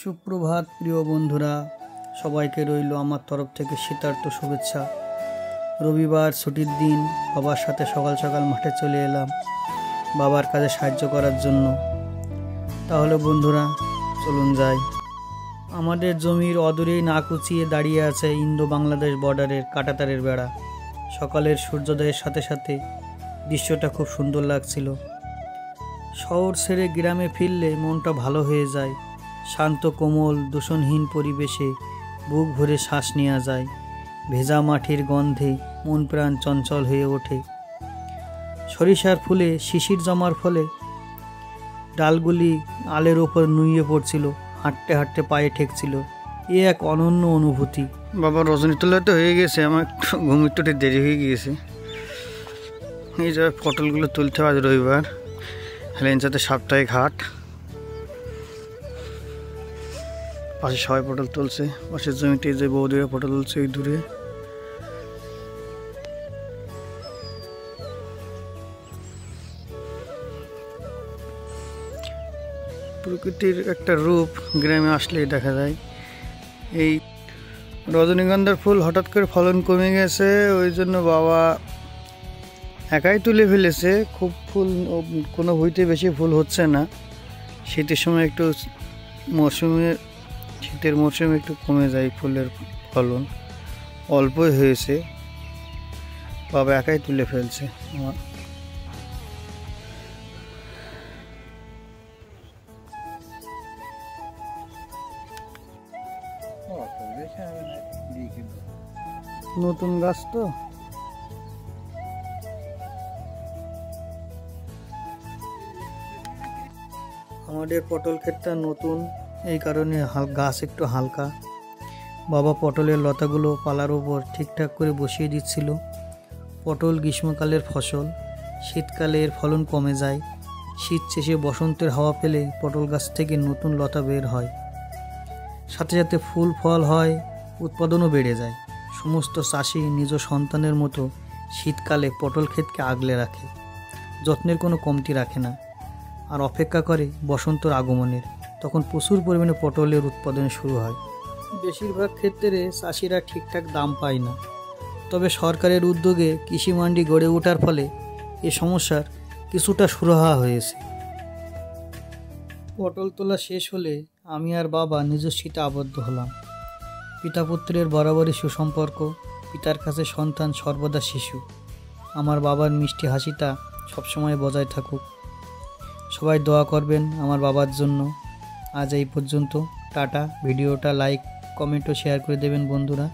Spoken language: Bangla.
সুপ্রভাত প্রিয় বন্ধুরা, সবাইকে রইল আমার তরফ থেকে শীতার্থ শুভেচ্ছা। রবিবার ছুটির দিন, বাবার সাথে সকাল সকাল মাঠে চলে এলাম বাবার কাজে সাহায্য করার জন্য। তাহলে বন্ধুরা চলুন যাই। আমাদের জমির অদূরেই না কুচিয়ে দাঁড়িয়ে আছে ইন্দো বাংলাদেশ বর্ডারের কাঁটাতারের বেড়া। সকালের সূর্যোদয়ের সাথে সাথে দৃশ্যটা খুব সুন্দর লাগছিল। শহর ছেড়ে গ্রামে ফিরলে মনটা ভালো হয়ে যায়। শান্ত কোমল দূষণহীন পরিবেশে বুক ভরে শ্বাস নেওয়া যায়। ভেজা মাটির গন্ধে মন প্রাণ চঞ্চল হয়ে ওঠে। সরিষার ফুলে শিশির জমার ফলে ডালগুলি আলের ওপর নুয়ে পড়ছিল, হাঁটতে হাঁটতে পায়ে ঠেকছিল। এ এক অনন্য অনুভূতি। বাবা রজনী তোলা তো হয়ে গেছে, আমার ঘুম একটু দেরি হয়ে গিয়েছে। এই যে পটলগুলো তুলতে হবে, আজ রবিবার, হেলেঞ্চাতে সাপ্তাহিক হাট। পাশে সবাই পটল তুলছে, পাশের জমিতে যে বৌদিরা পটল তুলছে এই দূরে। প্রকৃতির একটা রূপ গ্রামে আসলেই দেখা যায়। এই রজনীগন্ধার ফুল হঠাৎ করে ফলন কমে গেছে, ওই জন্য বাবা একাই তুলে ফেলেছে। খুব ফুল কোনো ভুঁইতে বেশি ফুল হচ্ছে না। শীতের সময় একটু শীতের মরশুমে একটু কমে যায় ফুলের ফলন, অল্পই হয়েছে। বাবা একাই তুলে ফেলছে। নতুন গাছ তো, আমাদের পটল ক্ষেতটা নতুন, এই কারণে গাছ একটু হালকা। বাবা পটলের লতাগুলো পালার উপর ঠিকঠাক করে বসিয়ে দিচ্ছিল। পটল গ্রীষ্মকালের ফসল, শীতকালে এর ফলন কমে যায়। শীত শেষে বসন্তের হাওয়া পেলে পটল গাছ থেকে নতুন লতা বের হয়, সাথে সাথে ফুল ফল হয়, উৎপাদনও বেড়ে যায়। সমস্ত চাষি নিজ সন্তানের মতো শীতকালে পটল ক্ষেতকে আগলে রাখে, যত্নের কোনো কমতি রাখে না, আর অপেক্ষা করে বসন্তের আগমনের। তখন প্রচুর পরিমাণে পটলের উৎপাদন শুরু হয়। বেশিরভাগ ক্ষেত্রে চাষিরা ঠিকঠাক দাম পায় না, তবে সরকারের উদ্যোগে কৃষি মান্ডি গড়ে ওঠার ফলে এ সমস্যার কিছুটা সুরাহা হয়েছে। পটল তোলা শেষ হলে আমি আর বাবা নিজস্বীতে আবদ্ধ হলাম। পিতা পুত্রের বরাবরই সুসম্পর্ক, পিতার কাছে সন্তান সর্বদা শিশু। আমার বাবার মিষ্টি হাসিটা সবসময় বজায় থাকুক। সবাই দোয়া করবেন আমার বাবার জন্য। আজ এই পর্যন্ত, টাটা। ভিডিওটা লাইক, কমেন্ট ও শেয়ার করে দেবেন বন্ধুরা।